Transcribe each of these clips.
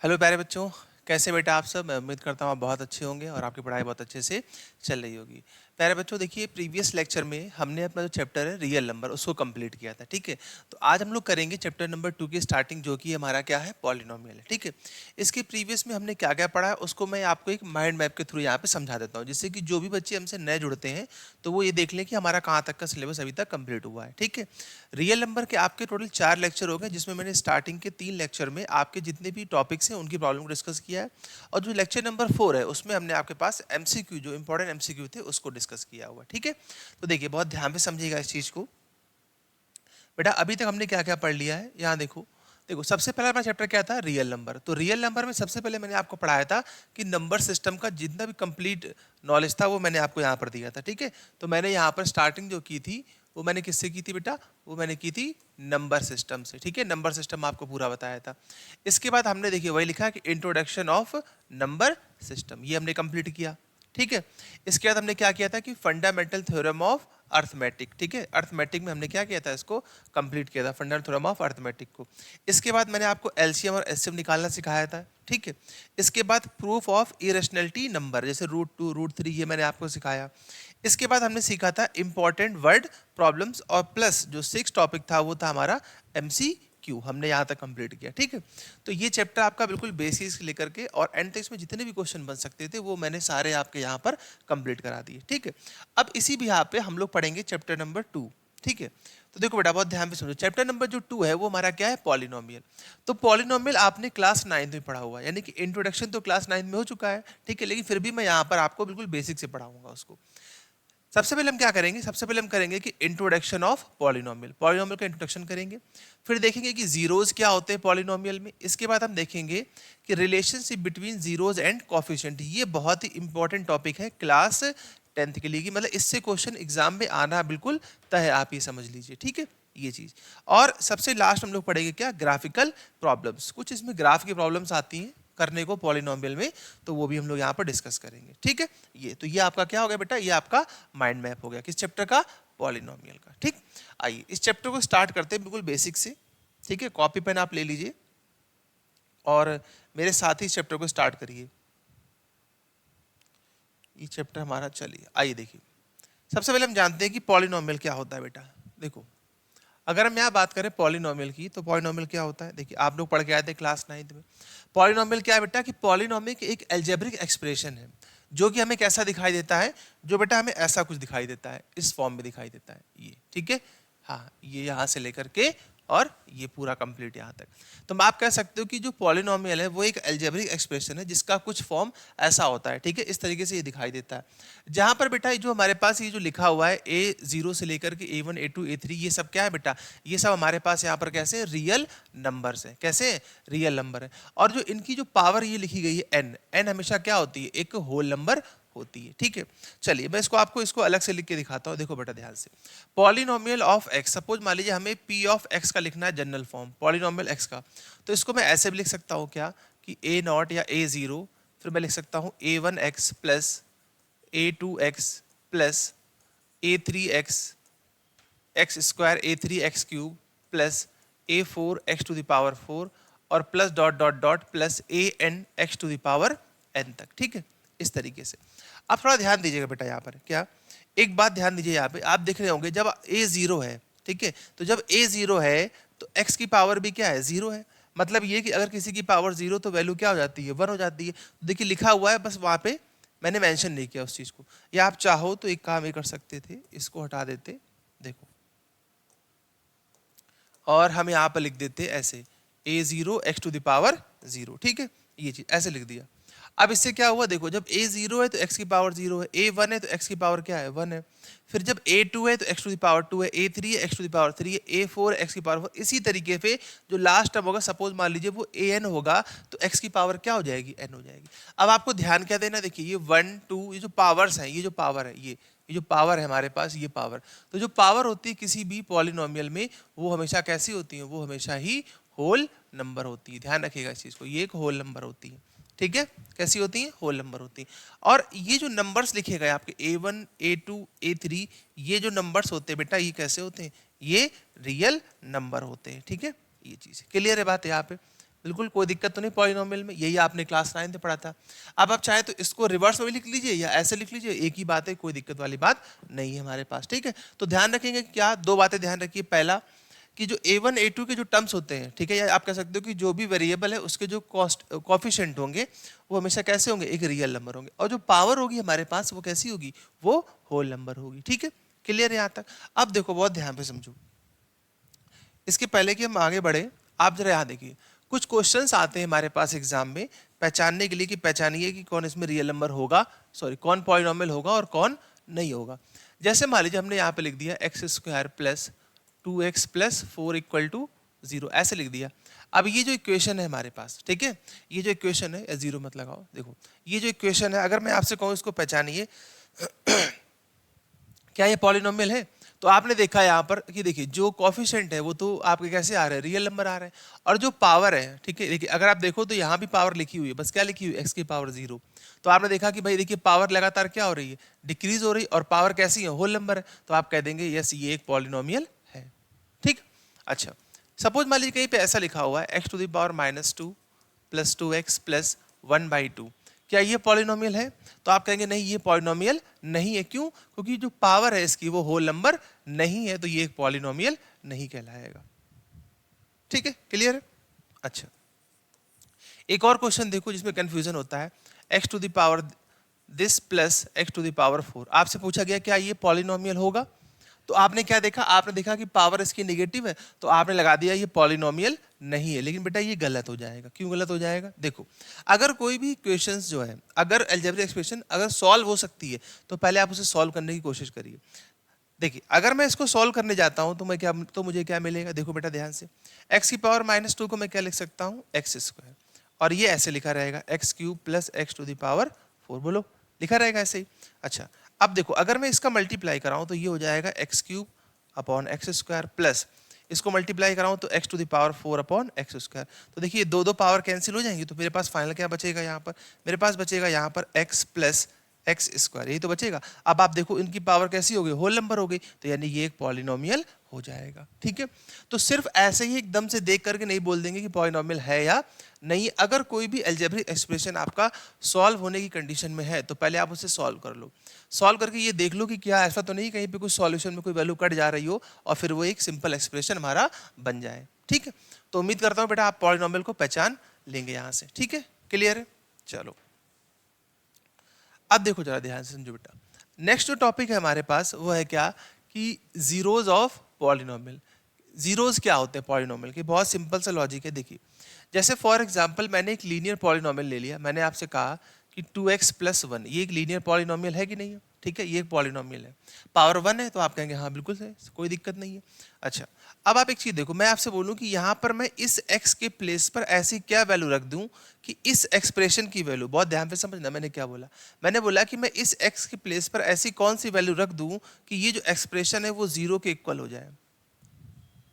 Hello प्यारे बच्चों, कैसे बेटा आप सब। मैं उम्मीद करता हूँ आप बहुत अच्छे होंगे और आपकी पढ़ाई बहुत अच्छे से चल रही होगी। प्यारे बच्चों देखिए, प्रीवियस लेक्चर में हमने अपना जो चैप्टर है रियल नंबर उसको कंप्लीट किया था, ठीक है। तो आज हम लोग करेंगे चैप्टर नंबर 2 की स्टार्टिंग, जो कि हमारा क्या है, पॉलिनोमियल है, ठीक है। इसके प्रीवियस में हमने क्या क्या पढ़ा है उसको मैं आपको एक माइंड मैप के थ्रू यहाँ पे समझा देता हूँ, जिससे कि जो भी बच्चे हमसे नए जुड़ते हैं तो वो ये देख लें कि हमारा कहाँ तक का सिलेबस अभी तक कंप्लीट हुआ है, ठीक है। रियल नंबर के आपके टोटल 4 लेक्चर हो गए, जिसमें मैंने स्टार्टिंग के 3 लेक्चर में आपके जितने भी टॉपिक्स हैं उनकी प्रॉब्लम को डिस्कस किया है। और जो लेक्चर नंबर 4 है उसमें हमने आपके पास एमसीक्यू, जो इंपॉर्टेंट एमसीक्यू थे, उसको डिस्कस किया हुआ, ठीक है। तो देखिए बहुत ध्यान से समझिएगा इस चीज को। बेटा अभी तक हमने क्या क्या पढ़ लिया है, यहाँ देखो। देखो सबसे पहला हमारा चैप्टर क्या था, रियल नंबर। तो रियल नंबर में सबसे पहले मैंने आपको पढ़ाया था कि नंबर सिस्टम का जितना भी कंप्लीट नॉलेज था वो मैंने आपको यहाँ पर दिया था, ठीक है। तो मैंने यहाँ पर स्टार्टिंग जो की थी वो मैंने किससे की थी बेटा, वो मैंने की थी नंबर सिस्टम से, ठीक है। नंबर सिस्टम आपको पूरा बताया था। इसके बाद हमने देखिए वही लिखा कि इंट्रोडक्शन ऑफ नंबर सिस्टम, ये हमने कंप्लीट किया, ठीक है। इसके बाद हमने क्या किया था कि फंडामेंटल थ्योरम ऑफ अर्थमेटिक, ठीक है। अर्थमेटिक में हमने क्या किया था, इसको कंप्लीट किया था, फंडामेंटल थ्योरम ऑफ अर्थमेटिक को। इसके बाद मैंने आपको एलसीएम और एचसीएम निकालना सिखाया था, ठीक है। इसके बाद प्रूफ ऑफ इरेशनलिटी नंबर, जैसे √2 √3, ये मैंने आपको सिखाया। इसके बाद हमने सीखा था इंपॉर्टेंट वर्ड प्रॉब्लम्स, और प्लस जो 6 टॉपिक था वो था हमारा एमसीक्यू, हमने यहाँ तक कंप्लीट किया, ठीक है। तो ये चैप्टर आपका बिल्कुल बेसिस से लेकर के और एंड तक इसमें जितने भी क्वेश्चन बन सकते थे वो मैंने सारे आपके यहाँ पर कंप्लीट करा दिए, ठीक है। अब इसी भी यहाँ पे हम लोग पढ़ेंगे चैप्टर नंबर 2, ठीक है। तो देखो बेटा बहुत ध्यान से समझो, चैप्टर नंबर जो 2 है वो हमारा क्या है, पॉलिनोमियल। तो पॉलिनोमियल आपने क्लास 9 में पढ़ा हुआ है, यानी कि इंट्रोडक्शन तो क्लास 9 में हो चुका है, ठीक है। लेकिन फिर भी मैं यहाँ पर आपको बिल्कुल बेसिक से पढ़ाऊंगा उसको। सबसे पहले हम क्या करेंगे, सबसे पहले हम करेंगे कि इंट्रोडक्शन ऑफ पॉलिनोमियल, पॉलिनोमियल का इंट्रोडक्शन करेंगे। फिर देखेंगे कि जीरोज क्या होते हैं पॉलिनोमियल में। इसके बाद हम देखेंगे कि relationship between zeros and coefficient, ये बहुत ही इंपॉर्टेंट टॉपिक है क्लास 10th के लिए, कि मतलब इससे क्वेश्चन एग्जाम में आना बिल्कुल तय है, आप ये समझ लीजिए, ठीक है, ये चीज। और सबसे लास्ट हम लोग पढ़ेंगे क्या, ग्राफिकल प्रॉब्लम्स, कुछ इसमें ग्राफ की प्रॉब्लम्स आती हैं करने को पॉलिनोमियल में, तो वो भी हम लोग यहाँ पर डिस्कस करेंगे, ठीक है। ये तो ये आपका क्या हो गया बेटा, ये आपका माइंड मैप हो गया किस चैप्टर का, पॉलिनोमियल का, ठीक। आइए इस चैप्टर को स्टार्ट करते हैं बिल्कुल बेसिक से, ठीक है। कॉपी पेन आप ले लीजिए और मेरे साथ ही इस चैप्टर को स्टार्ट करिए। ये चैप्टर हमारा, चलिए आइए देखिए। सबसे पहले हम जानते हैं कि पॉलिनोमियल क्या होता है बेटा। देखो अगर हम यहाँ बात करें पॉलिनोमियल की, तो पॉलिनोमियल क्या होता है, देखिए आप लोग पढ़ के आए थे क्लास 9th में। पॉलिनोमियल क्या है बेटा, कि पॉलिनोमियल एक अलजेब्रिक एक्सप्रेशन है, जो कि हमें कैसा दिखाई देता है, जो बेटा हमें ऐसा कुछ दिखाई देता है, इस फॉर्म में दिखाई देता है ये, ठीक है। हाँ ये यहाँ से लेकर के और ये पूरा कंप्लीट यहाँ तक। तो आप कह सकते हो कि जो पॉलिनोमियल है वो एक अलजेब्रिक एक्सप्रेशन है जिसका कुछ फॉर्म ऐसा होता है, ठीक है, इस तरीके से ये दिखाई देता है। जहाँ पर बेटा जो हमारे पास ये जो लिखा हुआ है A0 से लेकर के A1 A2 A3, ये सब क्या है बेटा, ये सब हमारे पास यहाँ पर कैसे रियल नंबर्स है, कैसे रियल नंबर है। और जो इनकी जो पावर ये लिखी गई है n, n हमेशा क्या होती है, एक होल नंबर होती है, ठीक है। चलिए मैं इसको आपको इसको अलग से लिख के दिखाता हूँ, देखो बेटा ध्यान से। पॉलिनोमियल ऑफ एक्स, सपोज मान लीजिए हमें p ऑफ x का लिखना है जनरल फॉर्म पॉलिनोमियल x का, तो इसको मैं ऐसे भी लिख सकता हूँ क्या, कि A0 या A0, फिर मैं लिख सकता हूँ A1x plus A2x plus A3x x square A3x cube plus A4x to the power 4 और plus dot dot dot plus AN x to the power n तक, ठीक है, इस तरीके से। आप थोड़ा ध्यान दीजिएगा बेटा यहाँ पर, क्या एक बात ध्यान दीजिए, यहाँ पे आप देख रहे होंगे जब A0 है, ठीक है, तो जब A0 है तो x की पावर भी क्या है, 0 है। मतलब ये कि अगर किसी की पावर 0 तो वैल्यू क्या हो जाती है, 1 हो जाती है। तो देखिए लिखा हुआ है, बस वहाँ पे मैंने मेंशन नहीं किया उस चीज़ को। या आप चाहो तो एक काम ये कर सकते थे, इसको हटा देते, देखो, और हम यहाँ पर लिख देते ऐसे A0 x to the power 0, ठीक है, ये चीज ऐसे लिख दिया। अब इससे क्या हुआ, देखो जब A0 है तो x की पावर 0 है, A1 है तो x की पावर क्या है, 1 है। फिर जब A2 है तो x टू द पावर 2 है, A3 है x टू द पावर 3 है, A4 x की पावर 4। इसी तरीके से जो लास्ट टर्म होगा, सपोज मान लीजिए वो AN होगा, तो x की पावर क्या हो जाएगी, n हो जाएगी। अब आपको ध्यान क्या देना, देखिए ये 1 2, ये जो पावर्स हैं, ये जो पावर है, ये जो पावर है हमारे पास, ये पावर, तो जो पावर होती है किसी भी पॉलिनोमियल में वो हमेशा कैसी होती है, वो हमेशा ही होल नंबर होती है। ध्यान रखिएगा इस चीज को, ये एक होल नंबर होती है, ठीक है, कैसी होती है, होल नंबर होती है। और ये जो नंबर्स लिखे गए आपके A1 A2 A3, ये जो नंबर्स होते हैं बेटा, ये कैसे होते हैं, ये रियल नंबर होते हैं, ठीक है, ये चीज क्लियर है बात यहाँ पे। बिल्कुल कोई दिक्कत तो नहीं पॉलिनोमियल में, यही आपने क्लास 9 में पढ़ा था। अब आप चाहे तो इसको रिवर्स में भी लिख लीजिए या ऐसे लिख लीजिए, एक ही बात है, कोई दिक्कत वाली बात नहीं है हमारे पास, ठीक है। तो ध्यान रखेंगे क्या, दो बातें ध्यान रखिए। पहला कि जो A1 A2 के जो टर्म्स होते हैं, ठीक है, या आप कह सकते हो कि जो भी वेरिएबल है उसके जो कॉस्ट कॉफिशिएंट होंगे वो हमेशा कैसे होंगे, एक रियल नंबर होंगे, और जो पावर होगी हमारे पास वो कैसी होगी, वो होल नंबर होगी, ठीक है। क्लियर है यहाँ तक? अब देखो बहुत ध्यान पे समझो, इसके पहले कि हम आगे बढ़े आप जरा यहाँ देखिए, कुछ क्वेश्चंस आते हैं हमारे पास एग्जाम में पहचानने के लिए कि पहचानिए कि कौन इसमें रियल नंबर होगा, सॉरी कौन पॉलिनोमियल होगा और कौन नहीं होगा। जैसे मान लीजिए हमने यहाँ पे लिख दिया x square plus 2x plus 4 equal to 0, ऐसे लिख दिया। अब ये जो इक्वेशन है हमारे पास, ठीक है, ये जो इक्वेशन है, जीरो मत लगाओ, देखो ये जो इक्वेशन है अगर मैं आपसे कहूँ इसको पहचानिए क्या ये पॉलिनोमियल है, तो आपने देखा यहाँ पर कि देखिए जो कॉफिशिएंट है वो तो आपके कैसे आ रहे हैं, रियल नंबर आ रहे हैं, और जो पावर है, ठीक है, देखिए अगर आप देखो तो यहाँ भी पावर लिखी हुई है, बस क्या लिखी हुई है, एक्स की पावर 0। तो आपने देखा कि भाई देखिए पावर लगातार क्या हो रही है, डिक्रीज हो रही है, और पावर कैसी है, होल नंबर है, तो आप कह देंगे यस ये एक पॉलिनोमियल है, ठीक। अच्छा, सपोज मान लीजिए कहीं पे ऐसा लिखा हुआ है x to the power -2 plus 2x plus 1/2, क्या ये पॉलिनोमियल है, तो आप कहेंगे नहीं ये पॉलिनोमियल नहीं है, क्यों, क्योंकि जो पावर है इसकी वो होल नंबर नहीं है, तो ये एक पॉलिनोमियल नहीं कहलाएगा, ठीक है, क्लियर है। अच्छा, एक और क्वेश्चन देखो जिसमें कंफ्यूजन होता है, x to the power this plus x to the power 4, आपसे पूछा गया क्या ये पॉलिनोमियल होगा, तो आपने क्या देखा, आपने देखा कि पावर इसकी नेगेटिव है, तो आपने लगा दिया ये पॉलिनोमियल नहीं है। लेकिन बेटा ये गलत हो जाएगा, क्यों गलत हो जाएगा, देखो अगर कोई भी क्वेश्चंस जो है, अगर अलजेब्रिक एक्सप्रेशन अगर सॉल्व हो सकती है तो पहले आप उसे सॉल्व करने की कोशिश करिए। देखिए अगर मैं इसको सॉल्व करने जाता हूं तो मैं क्या, तो मुझे क्या मिलेगा, देखो बेटा ध्यान से, एक्स की पावर -2 को मैं क्या लिख सकता हूँ, एक्स स्क्वायर, और ये ऐसे लिखा रहेगा x cube plus x to the power 4, बोलो लिखा रहेगा ऐसे ही। अच्छा, अब देखो अगर मैं इसका मल्टीप्लाई कराऊं तो ये हो जाएगा x cube upon x square plus इसको मल्टीप्लाई कराऊं तो x to the power 4 upon x square. तो देखिए दो दो पावर कैंसिल हो जाएंगी, तो मेरे पास फाइनल क्या बचेगा, यहाँ पर मेरे पास बचेगा यहाँ पर एक्स प्लस एक्स स्क्वायर, यही तो बचेगा। अब आप देखो इनकी पावर कैसी हो गई, होल नंबर हो गई, तो यानी ये एक पॉलिनोमियल हो जाएगा, ठीक है। तो सिर्फ ऐसे ही एकदम से देख करके नहीं बोल देंगे कि पॉलिनोमियल है या नहीं। अगर कोई भी अलजेब्रिक एक्सप्रेशन आपका सॉल्व होने की कंडीशन में है तो पहले आप उसे सॉल्व कर लो, सॉल्व करके ये देख लो कि क्या ऐसा तो नहीं कहीं पे कुछ सॉल्यूशन में कोई वैल्यू कट जा रही हो और फिर वो एक सिंपल एक्सप्रेशन हमारा बन जाए, ठीक है। तो उम्मीद करता हूँ बेटा आप पॉलिनोमियल को पहचान लेंगे यहाँ से, ठीक है, क्लियर है। चलो अब देखो जरा ध्यान से समझो बेटा, नेक्स्ट जो टॉपिक है हमारे पास वो है क्या, कि जीरोज ऑफ पॉलिनोमियल। जीरोज क्या होते हैं पॉलिनोमियल के, बहुत सिंपल सा लॉजिक है। देखिए जैसे फॉर एग्जांपल मैंने एक लीनियर पॉलिनोमियल ले लिया, मैंने आपसे कहा कि 2x प्लस 1, ये एक लीनियर पॉलिनोमियल है कि नहीं है, ठीक है, ये एक पॉलिनोमियल है, पावर 1 है, तो आप कहेंगे हाँ बिल्कुल है, कोई दिक्कत नहीं है। अच्छा, अब आप एक चीज देखो, मैं आपसे बोलूं कि यहाँ पर मैं इस x के प्लेस पर ऐसी क्या वैल्यू रख दूं कि इस एक्सप्रेशन की वैल्यू, बहुत ध्यान पे समझना मैंने क्या बोला, मैंने बोला कि मैं इस x के प्लेस पर ऐसी कौन सी वैल्यू रख दूं कि ये जो एक्सप्रेशन है वो 0 के इक्वल हो जाए,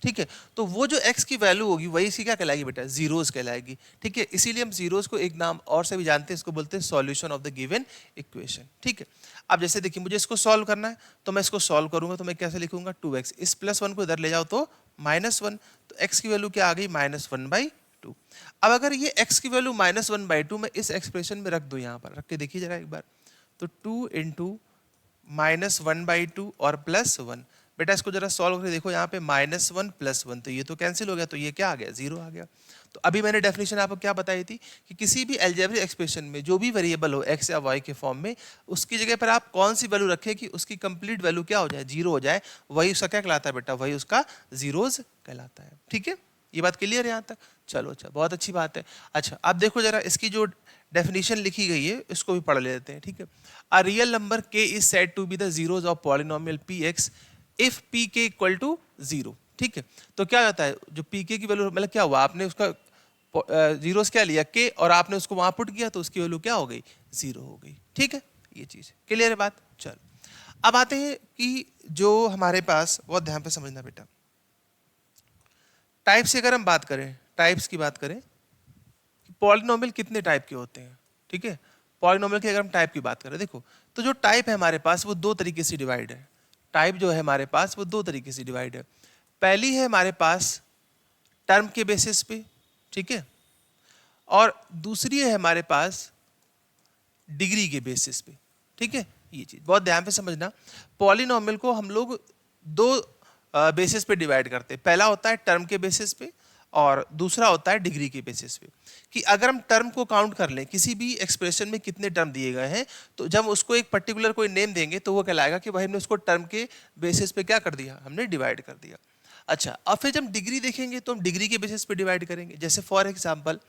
ठीक है। तो वो जो x की वैल्यू होगी वही इसकी क्या कहलाएगी बेटा, जीरोस कहलाएगी, ठीक है। इसीलिए हम जीरोस को एक नाम और से भी जानते हैं, इसको बोलते हैं solution of the given equation, ठीक है। अब जैसे देखिए मुझे इसको सॉल्व करना है तो मैं इसको सॉल्व करूंगा तो मैं कैसे लिखूंगा, 2x, इस +1 को इधर ले जाओ तो -1, तो x की वैल्यू क्या आ गई, -1/2। अब अगर ये x की वैल्यू -1/2 मैं इस एक्सप्रेशन में रख दूं, यहाँ पर रख के देखिए जरा एक बार, तो 2 इंटू -1/2 और +1, बेटा इसको जरा सॉल्व करके देखो, यहाँ पे -1 +1, तो ये तो कैंसिल हो गया, तो ये क्या आ गया, 0 आ गया। तो अभी मैंने डेफिनेशन आपको क्या बताई थी कि किसी भी अलजेब्रिक एक्सप्रेशन में जो भी वेरिएबल हो x या y के फॉर्म में, उसकी जगह पर आप कौन सी वैल्यू रखें कि उसकी कंप्लीट वैल्यू क्या हो जाए, 0 हो जाए, वही उसका क्या कहलाता है बेटा, वही उसका जीरोज कहलाता है, ठीक है। ये बात क्लियर है यहाँ तक, चलो अच्छा बहुत अच्छी बात है। अच्छा अब देखो जरा इसकी जो डेफिनेशन लिखी गई है इसको भी पढ़ लेते हैं, ठीक है। A real number k is said to be the zeros of polynomial px if pk equal to 0, ठीक है। तो क्या होता है, जो pk की वैल्यू, मतलब क्या हुआ, आपने उसका जीरोस क्या लिया k और आपने उसको वहां पुट किया तो उसकी वैल्यू क्या हो गई, 0 हो गई, ठीक है। ये चीज क्लियर है बात। चलो अब आते हैं कि जो हमारे पास, बहुत ध्यान पे समझना बेटा, टाइप्स की अगर हम बात करें, टाइप्स की बात करें, पॉलिनोमियल कितने टाइप के होते हैं, ठीक है। पॉलिनोमियल की अगर हम टाइप की बात करें, देखो तो जो टाइप है हमारे पास वो दो तरीके से डिवाइड है, टाइप जो है हमारे पास वो दो तरीके से डिवाइड है। पहली है हमारे पास टर्म के बेसिस पे, ठीक है, और दूसरी है हमारे पास डिग्री के बेसिस पे, ठीक है। ये चीज बहुत ध्यान पे समझना, पॉलिनोमियल को हम लोग दो बेसिस पे डिवाइड करते हैं। पहला होता है टर्म के बेसिस पे और दूसरा होता है डिग्री के बेसिस पे। कि अगर हम टर्म को काउंट कर लें, किसी भी एक्सप्रेशन में कितने टर्म दिए गए हैं, तो जब उसको एक पर्टिकुलर कोई नेम देंगे तो वो कहलाएगा कि भाई हमने उसको टर्म के बेसिस पे क्या कर दिया, हमने डिवाइड कर दिया। अच्छा, अब फिर जब डिग्री देखेंगे तो हम डिग्री के बेसिस पे डिवाइड करेंगे। जैसे फॉर एग्जांपल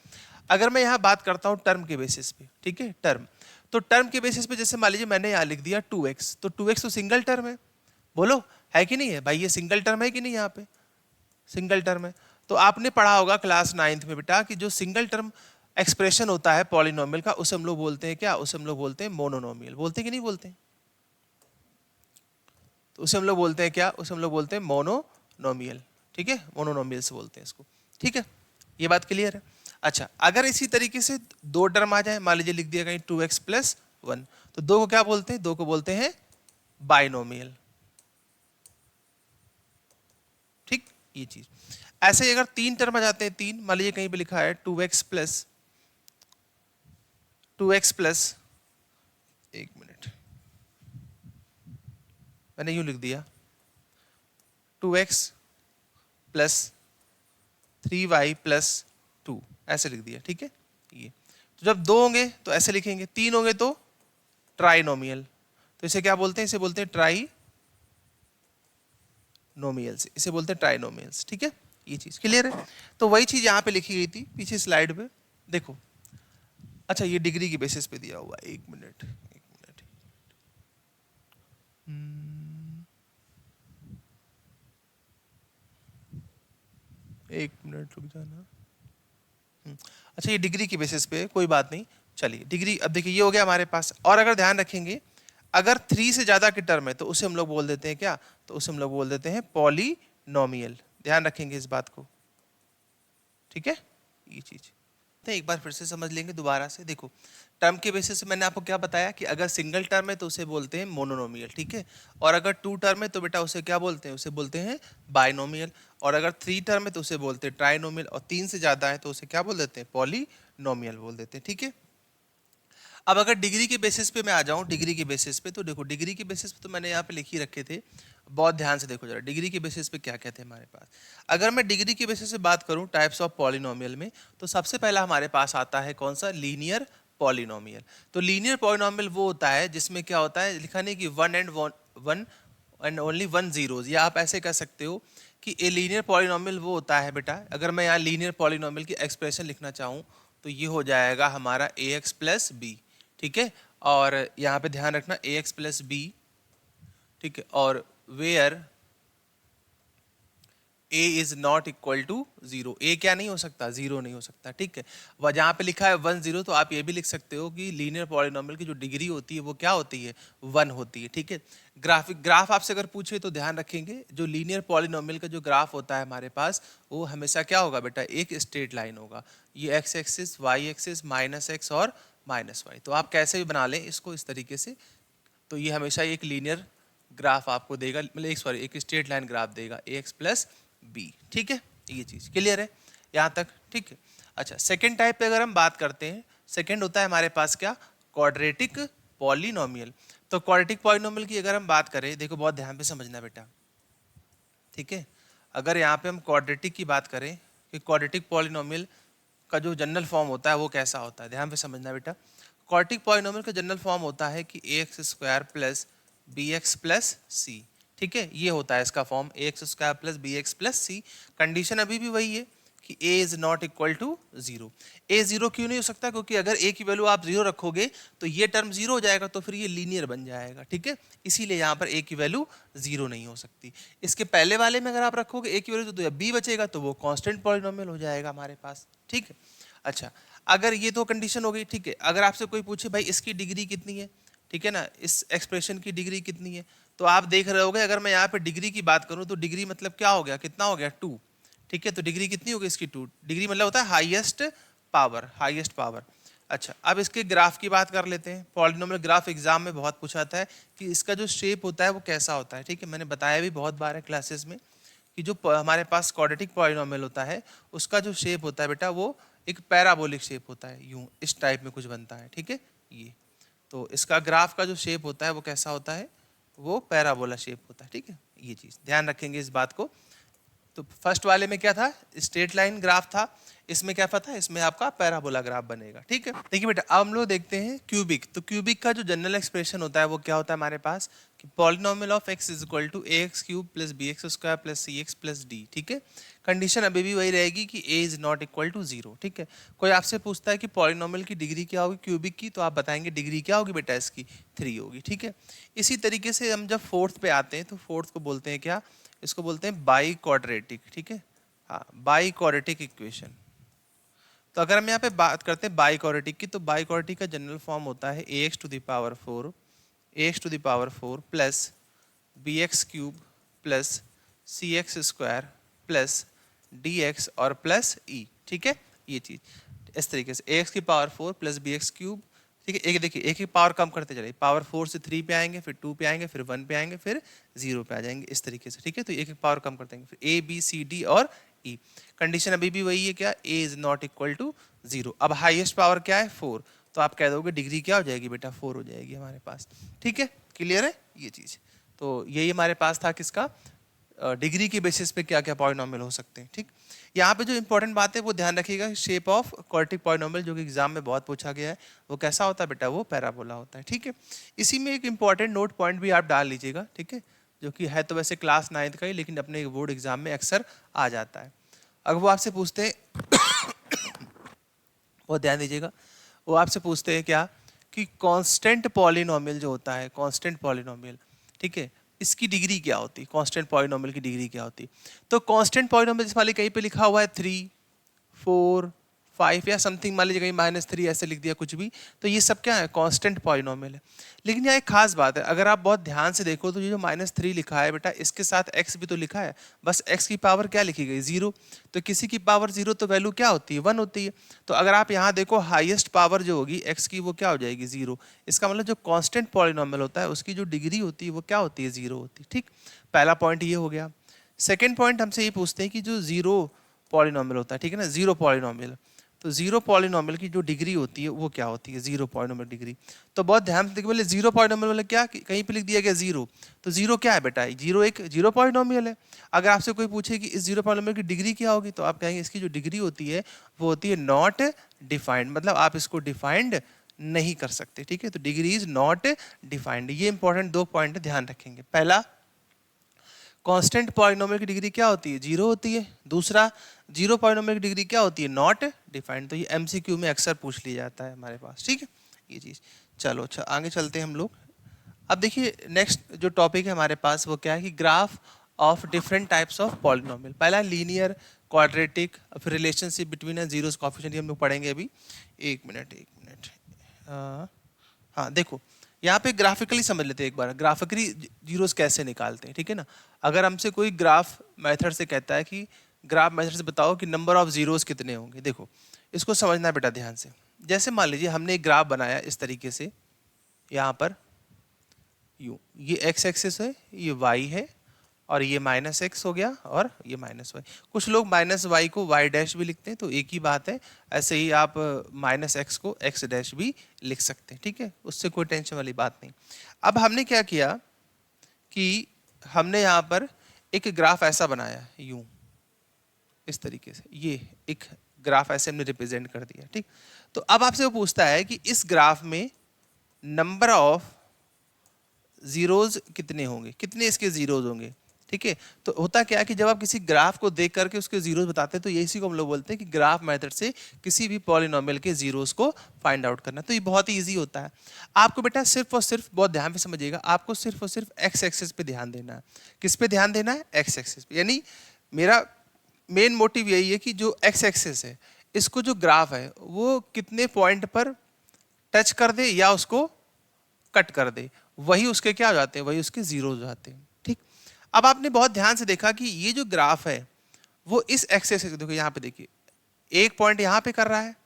अगर मैं यहाँ बात करता हूँ टर्म के बेसिस पे, ठीक है, टर्म, तो टर्म के बेसिस पे जैसे मान लीजिए मैंने यहाँ लिख दिया 2x, तो 2x तो सिंगल टर्म है, बोलो है कि नहीं है भाई, ये सिंगल टर्म है कि नहीं, यहाँ पे सिंगल टर्म है। तो आपने पढ़ा होगा क्लास 9th में बेटा कि जो सिंगल टर्म एक्सप्रेशन होता है पॉलिनोमियल का, उसे हम लोग बोलते हैं क्या, उसे हम लोग बोलते हैं मोनोनोमियल। बोलते कि नहीं बोलते, तो उसे हम लोग बोलते हैं क्या, उसे हम लोग बोलते हैं मोनोनोमियल, ठीक है, मोनोनोमियल से बोलते हैं इसको, ठीक है, ये बात क्लियर है। अच्छा, अगर इसी तरीके से दो टर्म आ जाए, मान लीजिए लिख दिया कहीं 2x + 1, तो दो को क्या बोलते हैं, दो को बोलते हैं बाइनोमियल, ठीक, ये चीज। ऐसे ही अगर तीन टर्म आ जाते हैं, तीन, मान लीजिए कहीं पे लिखा है 2x + 1 मिनट, मैंने यूं लिख दिया 2x + 3y + 2, ऐसे लिख दिया, ठीक है। ये तो जब दो होंगे तो ऐसे लिखेंगे, तीन होंगे तो ट्राइनोमियल, तो इसे क्या बोलते हैं, इसे बोलते हैं ट्राइनोमियल्स, इसे बोलते हैं ट्राइनोमियल्स, ठीक है, ये चीज क्लियर है। तो वही चीज यहाँ पे लिखी गई थी पीछे स्लाइड पे, देखो। अच्छा, ये डिग्री की बेसिस पे दिया हुआ, एक मिनट, एक मिनट रुक जाना। अच्छा, ये डिग्री की बेसिस पे, कोई बात नहीं, चलिए डिग्री, अब देखिए ये हो गया हमारे पास। और अगर ध्यान रखेंगे, अगर 3 से ज्यादा की टर्म है तो उसे हम लोग बोल देते हैं क्या, तो उसे हम लोग बोल देते हैं पॉलिनोमियल, ध्यान रखेंगे इस बात को, ठीक है, ये चीज। तो एक बार फिर से समझ लेंगे दोबारा से, देखो टर्म के बेसिस से मैंने आपको क्या बताया कि अगर सिंगल टर्म है तो उसे बोलते हैं मोनोनोमियल, ठीक है, और अगर 2 टर्म है तो बेटा उसे क्या बोलते हैं, उसे बोलते हैं बाइनोमियल, और अगर 3 टर्म है तो उसे बोलते हैं ट्राइनोमियल, और 3 से ज्यादा है तो उसे क्या बोल देते हैं, पॉलिनोमियल बोल देते हैं, ठीक है। अब अगर डिग्री के बेसिस पे मैं आ जाऊं, डिग्री के बेसिस पे, तो देखो डिग्री के बेसिस पे तो मैंने यहाँ पे लिख ही रखे थे, बहुत ध्यान से देखो जरा, डिग्री के बेसिस पे क्या कहते हैं हमारे पास। अगर मैं डिग्री के बेसिस से बात करूं टाइप्स ऑफ पॉलिनोमियल में, तो सबसे पहला हमारे पास आता है कौन सा, लीनियर पॉलिनोमियल। तो लीनियर पॉलिनोमियल वो होता है जिसमें क्या होता है, लिखा नहीं कि one and only one zeros, या आप ऐसे कह सकते हो कि ए लीनियर पॉलिनोमियल वो होता है बेटा, अगर मैं यहाँ लीनियर पॉलिनोमियल की एक्सप्रेशन लिखना चाहूँ तो ये हो जाएगा हमारा ax + b, ठीक है, और यहाँ पे ध्यान रखना ax + b, ठीक है, और where a is not equal to 0, a क्या नहीं हो सकता, 0 नहीं हो सकता, ठीक है। वह जहाँ पे लिखा है 1 0, तो आप ये भी लिख सकते हो कि लीनियर पॉलिनोमियल की जो डिग्री होती है वो क्या होती है, 1 होती है, ठीक है। ग्राफ आपसे अगर पूछे तो ध्यान रखेंगे, जो लीनियर पॉलिनोमियल का जो ग्राफ होता है हमारे पास, वो हमेशा क्या होगा बेटा, एक स्ट्रेट लाइन होगा, ये x axis, y axis, -x और -y, तो आप कैसे भी बना लें इसको इस तरीके से, तो ये हमेशा एक लीनियर ग्राफ आपको देगा, मतलब एक स्ट्रेट लाइन ग्राफ देगा, ax + b, ठीक है, ये चीज क्लियर है यहाँ तक, ठीक है। अच्छा, सेकंड टाइप पे अगर हम बात करते हैं, सेकंड होता है हमारे पास क्या, क्वाड्रेटिक पॉलिनोमियल। तो क्वाड्रेटिक पॉलिनोमियल की अगर हम बात करें, देखो बहुत ध्यान पे समझना बेटा, ठीक है, अगर यहाँ पे हम क्वाड्रेटिक की बात करें कि क्वाड्रेटिक पॉलिनोमियल का जो जनरल फॉर्म होता है वो कैसा होता है, ध्यान पे समझना बेटा। क्वाड्रेटिक पॉलिनोमियल का जनरल फॉर्म होता है कि ax² + bx + c, ठीक है, ये होता है इसका form, ax² + bx + c। Condition अभी भी वही है कि a is not equal to 0। a 0 क्यों नहीं हो सकता, क्योंकि अगर a की वैल्यू आप 0 रखोगे तो ये टर्म 0 हो जाएगा, तो फिर ये लीनियर बन जाएगा, ठीक है, इसीलिए यहाँ पर a की वैल्यू 0 नहीं हो सकती। इसके पहले वाले में अगर आप रखोगे a की वैल्यू तो जब b बचेगा तो वो कांस्टेंट पॉलिनोमियल हो जाएगा हमारे पास, ठीक है। अच्छा, अगर ये दो कंडीशन हो गई, ठीक है, अगर आपसे कोई पूछे भाई इसकी डिग्री कितनी है, ठीक है ना, इस एक्सप्रेशन की डिग्री कितनी है, तो आप देख रहे होगे अगर मैं यहाँ पे डिग्री की बात करूँ तो डिग्री मतलब क्या हो गया, कितना हो गया, 2, ठीक है, तो डिग्री कितनी होगी इसकी, 2 डिग्री मतलब होता है हाईएस्ट पावर, हाईएस्ट पावर। अच्छा, अब इसके ग्राफ की बात कर लेते हैं। पॉलिनोमियल ग्राफ एग्जाम में बहुत पूछाता है कि इसका जो शेप होता है वो कैसा होता है, ठीक है, मैंने बताया भी बहुत बार है क्लासेस में कि जो हमारे पास क्वाड्रेटिक पॉलिनोमियल होता है उसका जो शेप होता है बेटा वो एक पैराबोलिक शेप होता है, यूं इस टाइप में कुछ बनता है, ठीक है। ये तो इसका ग्राफ का जो शेप होता है वो कैसा होता है, वो पैराबोला शेप होता है, ठीक है। ये चीज़ ध्यान रखेंगे इस बात को। तो फर्स्ट वाले में क्या था, स्ट्रेट लाइन ग्राफ था, इसमें क्या पता है, इसमें आपका पैराबोला ग्राफ बनेगा, ठीक है। देखिए बेटा अब हम लोग देखते हैं क्यूबिक। तो क्यूबिक का जो जनरल एक्सप्रेशन होता है वो क्या होता है हमारे पास, कि polynomial of x is equal to a x cube plus B x square plus C x plus d, ठीक है। कंडीशन अभी भी वही रहेगी कि a is not equal to zero, ठीक है। कोई आपसे पूछता है कि पॉलिनोमियल की डिग्री क्या होगी क्यूबिक की, तो आप बताएंगे डिग्री क्या होगी बेटा इसकी, 3 होगी, ठीक है। इसी तरीके से हम जब फोर्थ पे आते हैं तो फोर्थ को बोलते हैं क्या, इसको बोलते हैं बाई क्वाड्रेटिक, ठीक है। हाँ, बाई क्वाड्रेटिक इक्वेशन। तो अगर हम यहाँ पे बात करते हैं बाई क्वाड्रेटिक की, तो बाई क्वाड्रेटिक का जनरल फॉर्म होता है A X to the power 4 plus B X cube plus C X square plus D X और प्लस ई, ठीक है। ये चीज़ इस तरीके से ए एक्स की power 4 plus B X cube, ठीक है। एक देखिए एक एक पावर कम करते चले, पावर 4 से 3 पे आएंगे, फिर 2 पे आएंगे, फिर 1 पे आएंगे, फिर 0 पे आ जाएंगे, इस तरीके से, ठीक है। तो एक एक पावर कम करते हैं, फिर ए बी सी डी और ई। कंडीशन अभी भी वही है क्या, ए इज नॉट इक्वल टू 0। अब हाईएस्ट पावर क्या है 4, तो आप कह दोगे डिग्री क्या हो जाएगी बेटा, 4 हो जाएगी हमारे पास, ठीक है। क्लियर है ये चीज़। तो यही हमारे पास था किसका, डिग्री के बेसिस पे क्या क्या पॉलिनोमियल हो सकते हैं, ठीक। यहाँ पे जो इंपॉर्टेंट बात है वो ध्यान रखिएगा, शेप ऑफ क्वाड्रेटिक पॉलिनोमियल जो कि एग्जाम में बहुत पूछा गया है, वो कैसा होता है बेटा, वो पैराबोला होता है, ठीक है। इसी में एक इंपॉर्टेंट नोट पॉइंट भी आप डाल लीजिएगा, ठीक है, जो कि है तो वैसे क्लास 9th का ही, लेकिन अपने बोर्ड एग्जाम में अक्सर आ जाता है। अगर वो आपसे पूछते हैं बहुत ध्यान दीजिएगा, वो आपसे पूछते हैं क्या, कि कांस्टेंट पॉलिनोमियल जो होता है, कांस्टेंट पॉलिनोमियल, ठीक है, इसकी डिग्री क्या होती है, कांस्टेंट पॉलिनोमियल की डिग्री क्या होती है। तो कांस्टेंट पॉलिनोमियल जिस मान लीजिए कहीं पे लिखा हुआ है 3 4 5 या समथिंग, मान लीजिए कहीं -3 ऐसे लिख दिया कुछ भी, तो ये सब क्या है, कांस्टेंट पॉलिनोमियल है। लेकिन यहाँ एक खास बात है, अगर आप बहुत ध्यान से देखो तो ये जो -3 लिखा है बेटा, इसके साथ x भी तो लिखा है, बस x की पावर क्या लिखी गई, 0। तो किसी की पावर 0 तो वैल्यू क्या होती है, 1 होती है। तो अगर आप यहाँ देखो हाईएस्ट पावर जो होगी x की, वो क्या हो जाएगी, 0। इसका मतलब जो कांस्टेंट पॉलिनोमियल होता है उसकी जो डिग्री होती है वो क्या होती है, 0 होती है, ठीक। पहला पॉइंट ये हो गया। सेकेंड पॉइंट हमसे ये पूछते हैं कि जो 0 पॉलिनोमियल होता है, ठीक है ना, 0 पॉलिनोमियल, तो 0 पॉलिनोमियल की जो डिग्री होती है वो क्या होती है, 0 पॉलिनोमियल डिग्री। तो बहुत ध्यान से देखिए, बोले 0 पॉलिनोमियल मतलब क्या, कहीं पे लिख दिया गया 0, तो 0 क्या है बेटा, 0 एक 0 पॉलिनोमियल है। अगर आपसे कोई पूछे कि इस 0 पॉलिनोमियल की डिग्री क्या होगी, तो आप कहेंगे इसकी जो डिग्री होती है वो होती है नॉट डिफाइंड, मतलब आप इसको डिफाइंड नहीं कर सकते, ठीक है। तो डिग्री इज नॉट डिफाइंड। ये इंपॉर्टेंट 2 पॉइंट ध्यान रखेंगे। पहला, कांस्टेंट पॉलिनोमियल की डिग्री क्या होती है, 0 होती है। दूसरा, 0 पॉलिनोमियल की डिग्री क्या होती है, नॉट डिफाइंड। तो ये एमसीक्यू में अक्सर पूछ लिया जाता है हमारे पास, ठीक है ये चीज़। चलो अच्छा आगे चलते हैं हम लोग। अब देखिए नेक्स्ट जो टॉपिक है हमारे पास वो क्या है, कि graph of different types of polynomial. पहला लीनियर, क्वाड्रेटिक, फिर रिलेशनशिप बिटवीन जीरोस कोएफिशिएंट, हम लोग पढ़ेंगे अभी। एक मिनट हाँ देखो, यहाँ पे ग्राफिकली समझ लेते हैं एक बार, ग्राफिकली जीरोस कैसे निकालते हैं, ठीक है ना। अगर हमसे कोई ग्राफ मेथड से कहता है कि ग्राफ मेथड से बताओ कि नंबर ऑफ जीरोस कितने होंगे, देखो इसको समझना बेटा ध्यान से। जैसे मान लीजिए हमने एक ग्राफ बनाया इस तरीके से, यहाँ पर यू, ये एक्स एक्सिस है, ये वाई है, और ये -x हो गया, और ये -y। कुछ लोग -y को y डैश भी लिखते हैं, तो एक ही बात है। ऐसे ही आप -x को x डैश भी लिख सकते हैं, ठीक है, उससे कोई टेंशन वाली बात नहीं। अब हमने क्या किया कि हमने यहाँ पर एक ग्राफ ऐसा बनाया यूं, इस तरीके से, ये एक ग्राफ ऐसे हमने रिप्रेजेंट कर दिया, ठीक। तो अब आपसे वो पूछता है कि इस ग्राफ में नंबर ऑफ जीरोज कितने होंगे, कितने इसके जीरोज होंगे, ठीक है। तो होता क्या है कि जब आप किसी ग्राफ को देख करके उसके जीरोस बताते हैं, तो इसी को हम लोग बोलते हैं कि ग्राफ मेथड से किसी भी पॉलिनोमियल के जीरोस को फाइंड आउट करना। तो ये बहुत ही इजी होता है। आपको बेटा सिर्फ और सिर्फ, बहुत ध्यान से समझिएगा, आपको सिर्फ और सिर्फ एक्स एक्सिस पे ध्यान देना है। किस पे ध्यान देना है, एक्स एक्सिस पे। यानी मेरा मेन मोटिव यही है कि जो एक्स एक्सिस है, इसको जो ग्राफ है वो कितने पॉइंट पर टच कर दे या उसको कट कर दे, वही उसके क्या हो जाते हैं, वही उसके जीरो हो जाते हैं, ठीक। अब आपने बहुत ध्यान से देखा कि ये जो ग्राफ है वो इस एक्सिस से, देखो यहाँ पे देखिए, एक पॉइंट यहाँ पे कर रहा है,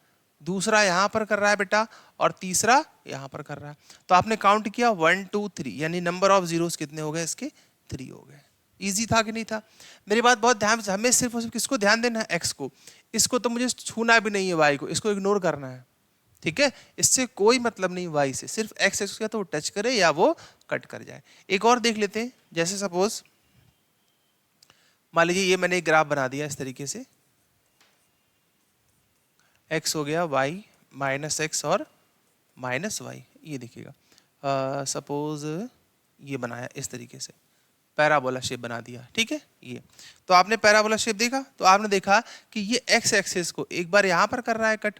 दूसरा यहाँ पर कर रहा है बेटा, और तीसरा यहाँ पर कर रहा है। तो आपने काउंट किया 1 2 3, यानी नंबर ऑफ जीरोस कितने हो गए इसके, 3 हो गए। इजी था कि नहीं था। मेरी बात बहुत ध्यान से, हमें सिर्फ और सिर्फ किसको ध्यान देना है, एक्स को। इसको तो मुझे छूना भी नहीं है y को, इसको इग्नोर करना है, ठीक है। इससे कोई मतलब नहीं y से, सिर्फ x एक्सिस का तो वो टच करे या वो कट कर जाए। एक और देख लेते हैं, जैसे सपोज मान लीजिए ये मैंने एक ग्राफ बना दिया इस तरीके से, x हो गया y माइनस एक्स और माइनस वाई, ये देखिएगा सपोज ये बनाया इस तरीके से, पैराबोला शेप बना दिया, ठीक है। ये तो आपने पैराबोला शेप देखा, तो आपने देखा कि ये एक्स एक्सिस को एक बार यहाँ पर कर रहा है कट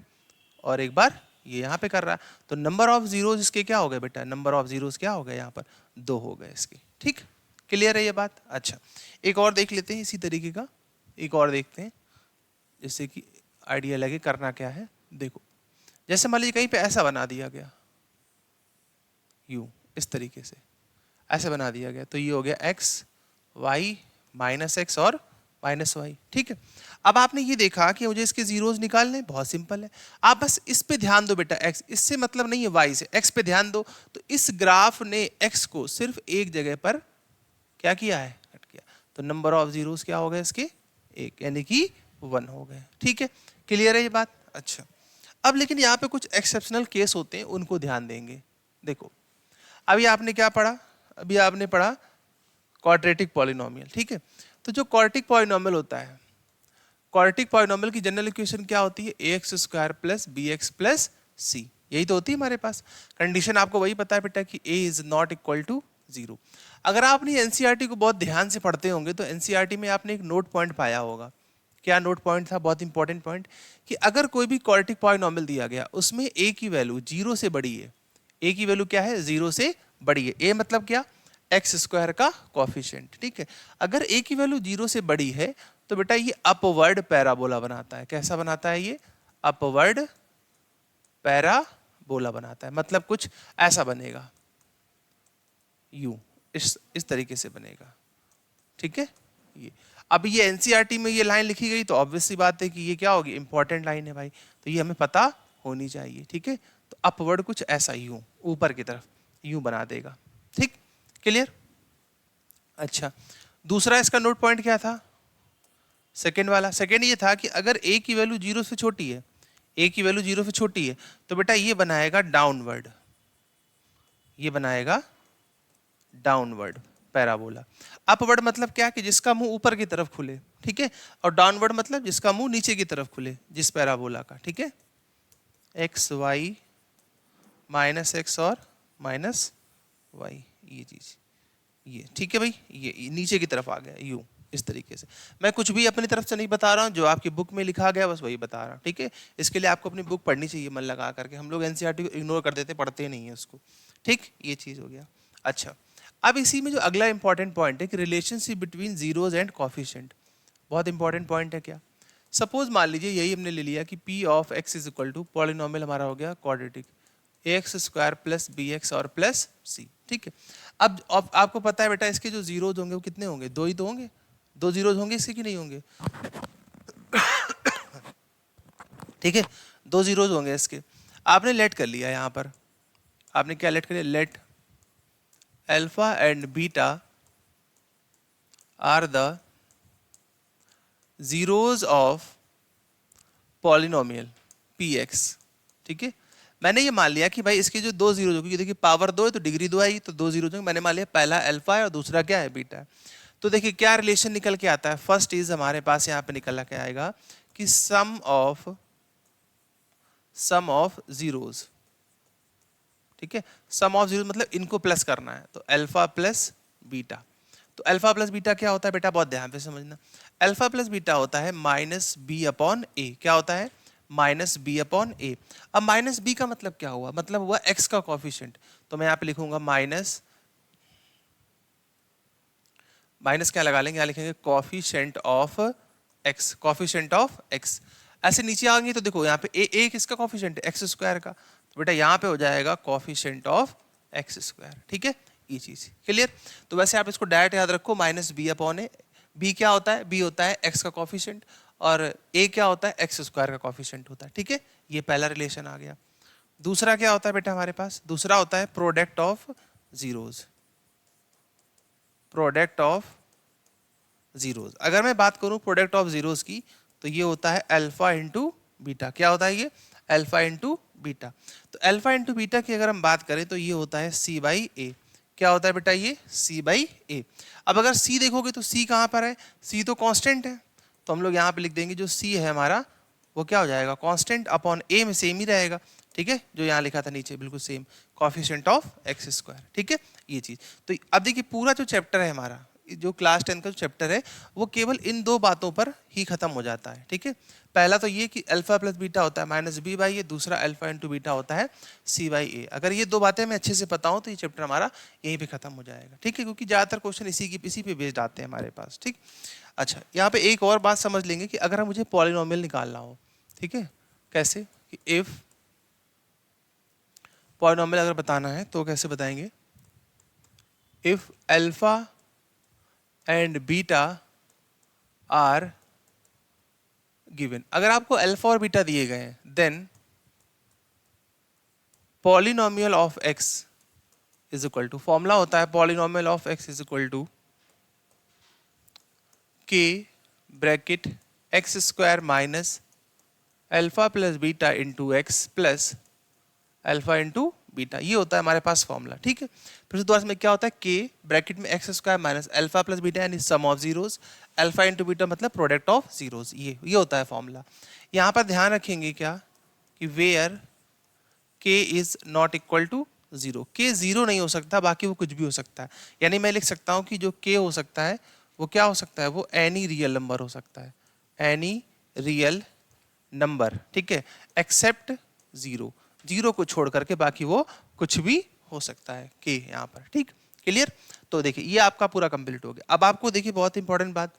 और एक बार ये यहाँ पे कर रहा है, तो नंबर ऑफ जीरोज इसके क्या हो गए बेटा, नंबर ऑफ जीरोज क्या हो गए यहाँ पर, 2 हो गए इसके, ठीक। क्लियर है ये बात। अच्छा एक और देख लेते हैं इसी तरीके का, एक और देखते हैं जिससे कि आइडिया लगे करना क्या है। देखो जैसे मान लीजिए कहीं पे ऐसा बना दिया गया, यू इस तरीके से ऐसे बना दिया गया, तो ये हो गया एक्स वाई माइनस एक्स और माइनस वाई, ठीक है। अब आपने ये देखा कि मुझे इसके जीरोस निकालने, बहुत सिंपल है, आप बस इस पे ध्यान दो बेटा, एक्स इससे मतलब नहीं है वाई से, एक्स पे ध्यान दो। तो इस ग्राफ ने एक्स को सिर्फ एक जगह पर क्या किया है, कट किया, तो नंबर ऑफ जीरोस क्या हो गए इसके, 1, यानी कि 1 हो गए, ठीक है। क्लियर है ये बात। अच्छा अब लेकिन यहाँ पे कुछ एक्सेप्शनल केस होते हैं, उनको ध्यान देंगे। देखो अभी आपने क्या पढ़ा, अभी आपने पढ़ा क्वाड्रेटिक पॉलिनोमियल, ठीक है। तो जो क्वाड्रेटिक पॉलिनोमियल होता है, क्वाड्रेटिक पॉलिनोमियल की जनरल इक्वेशन क्या होती है, ax square plus B X plus C, यही तो होती है हमारे पास। कंडीशन आपको वही पता है बेटा कि a is not equal to 0। अगर आपने एनसीईआरटी को बहुत ध्यान से पढ़ते होंगे तो एनसीईआरटी में आपने एक नोट पॉइंट पाया होगा। क्या नोट पॉइंट था, बहुत इंपॉर्टेंट पॉइंट, कि अगर कोई भी क्वाड्रेटिक पॉलिनोमियल दिया गया उसमें a की वैल्यू 0 से बड़ी है, a की वैल्यू क्या है, 0 से बड़ी है, a मतलब क्या, एक्स स्क्वायर का कोफिशिएंट, ठीक है। अगर a की वैल्यू 0 से बड़ी है तो बेटा ये अपवर्ड पैराबोला बनाता है। कैसा बनाता है ये, अपवर्ड पैराबोला बनाता है, मतलब कुछ ऐसा बनेगा, यू इस तरीके से बनेगा, ठीक है। ये अब ये एनसीईआरटी में ये लाइन लिखी गई तो ऑब्वियस सी बात है कि ये क्या होगी, इंपॉर्टेंट लाइन है भाई, तो ये हमें पता होनी चाहिए, ठीक है। तो अपवर्ड कुछ ऐसा यूं ऊपर की तरफ यूं बना देगा, ठीक। क्लियर। अच्छा दूसरा इसका नोट पॉइंट क्या था, सेकेंड वाला, सेकेंड ये था कि अगर a की वैल्यू 0 से छोटी है, a की वैल्यू 0 से छोटी है तो बेटा ये बनाएगा डाउनवर्ड, ये बनाएगा डाउनवर्ड पैराबोला। अपवर्ड मतलब क्या, कि जिसका मुंह ऊपर की तरफ खुले, ठीक है, और डाउनवर्ड मतलब जिसका मुंह नीचे की तरफ खुले, जिस पैराबोला का, ठीक है। एक्स वाई माइनस एक्स और माइनस वाई, ये चीज, ये ठीक है भाई, ये नीचे की तरफ आ गया यू इस तरीके से। मैं कुछ भी अपनी तरफ से नहीं बता रहा हूँ, जो आपकी बुक में लिखा गया बस वही बता रहा हूँ, ठीक है। इसके लिए आपको अपनी बुक पढ़नी चाहिए मन लगा करके, हम लोग एनसीईआरटी को इग्नोर कर देते, पढ़ते नहीं है उसको, ठीक, ये चीज़ हो गया। अच्छा अब इसी में जो अगला इंपॉर्टेंट पॉइंट है कि relationship between zeros and coefficient, बहुत इंपॉर्टेंट पॉइंट है। क्या, सपोज मान लीजिए यही हमने ले लिया कि p of x is equal to, polynomial हमारा हो गया quadratic, ax square plus B x और प्लस सी, ठीक है। अब आपको पता है बेटा इसके जो जीरोज होंगे वो कितने होंगे, 2 ही तो होंगे, 2 जीरोज होंगे इसके कि नहीं होंगे, ठीक है, 2 जीरोज होंगे इसके। आपने लेट कर लिया यहाँ पर, आपने क्या लेट कर लिया, let alpha and beta are the zeros of polynomial px, ठीक है। मैंने ये मान लिया कि भाई इसके जो 2 जीरो होंगे, देखिए पावर 2 है तो डिग्री 2 आई, तो 2 जीरो होंगे, मैंने मान लिया पहला अल्फा है और दूसरा क्या है, बीटा है। तो देखिए क्या रिलेशन निकल के आता है, फर्स्ट इज हमारे पास यहाँ पे निकल के आएगा कि सम ऑफ जीरोज, ठीक है, सम ऑफ जीरो मतलब इनको प्लस करना है, तो अल्फा प्लस बीटा। तो अल्फा प्लस बीटा क्या होता है बेटा, बहुत ध्यान से समझना, अल्फा प्लस बीटा होता है माइनस बी अपॉन ए, क्या होता है, माइनस बी अपॉन ए। अब माइनस बी का मतलब क्या हुआ, मतलब हुआ एक्स का कॉफिशिएंट, तो मैं यहाँ पे लिखूंगा माइनस क्या लगा लेंगे, यहाँ लिखेंगे coefficient of x, coefficient of x. ऐसे नीचे आएंगे तो देखो यहाँ पे ए किसका कॉफिशिएंट है, एक्स स्क्वायर का, तो बेटा यहाँ पे हो जाएगा कॉफिशिएंट ऑफ एक्स स्क्वायर, ठीक है, ये चीज क्लियर। तो वैसे आप इसको डायरेक्ट याद रखो, माइनस बी अपॉन ए, बी क्या होता है, बी होता है एक्स का कॉफिशिएंट, और ए क्या होता है, एक्स स्क्वायर का कॉफिशिएंट होता है, ठीक है। ये पहला रिलेशन आ गया। दूसरा क्या होता है बेटा हमारे पास, दूसरा होता है product of zeros, product of zeros. अगर मैं बात करूं प्रोडक्ट ऑफ जीरोज की, तो ये होता है अल्फा इंटू बीटा। क्या होता है ये? Alpha into beta. तो अल्फा इंटू बीटा की अगर हम बात करें तो ये होता है सी बाई ए। क्या होता है बेटा? ये सी बाई ए। अब अगर सी देखोगे तो सी कहाँ पर है? सी तो कांस्टेंट है, तो हम लोग यहाँ पे लिख देंगे जो सी है हमारा वो क्या हो जाएगा? कांस्टेंट अपॉन ए में सेम ही रहेगा, ठीक है, जो यहाँ लिखा था नीचे बिल्कुल same, coefficient of x square, ठीक है, ये चीज। तो अब देखिए पूरा जो चैप्टर है हमारा, जो क्लास 10 का जो चैप्टर है वो केवल इन दो बातों पर ही खत्म हो जाता है, ठीक है। पहला तो ये कि अल्फा प्लस बीटा होता है माइनस बी बाई ए, दूसरा अल्फा इंटू बीटा होता है सी बाई ए। अगर ये दो बातें मैं अच्छे से बताऊं तो ये चैप्टर हमारा यहीं पे खत्म हो जाएगा, ठीक है, क्योंकि ज्यादातर क्वेश्चन इसी पे बेस्ड आते हैं हमारे पास, ठीक। अच्छा, यहाँ पे एक और बात समझ लेंगे कि अगर मुझे पॉलिनोमियल निकालना हो, ठीक है, कैसे कि इफ पॉलिनोमियल अगर बताना है तो कैसे बताएंगे? If alpha and beta are given. अगर आपको अल्फा और बीटा दिए गए हैं then polynomial of X is equal to, formula होता है polynomial of X is equal to K bracket X square minus alpha plus beta into X plus alpha into beta. ये होता है हमारे पास फॉर्मूला, ठीक है। फिर से दोबारा में क्या होता है? के ब्रैकेट में X square minus alpha plus beta यानी sum of zeros, alpha into beta मतलब प्रोडक्ट ऑफ जीरोस। ये होता है फॉर्मूला। यहाँ पर ध्यान रखेंगे क्या कि where k is not equal to zero. K zero नहीं हो सकता, बाकी वो कुछ भी हो सकता है। यानी मैं लिख सकता हूँ कि जो के हो सकता है वो क्या हो सकता है? वो एनी रियल नंबर हो सकता है, एनी रियल नंबर, ठीक है, एक्सेप्ट जीरो। जीरो को छोड़ करके बाकी वो कुछ भी हो सकता है के यहाँ पर, ठीक, क्लियर। तो देखिए ये आपका पूरा कंप्लीट हो गया। अब आपको देखिए बहुत इंपॉर्टेंट बात,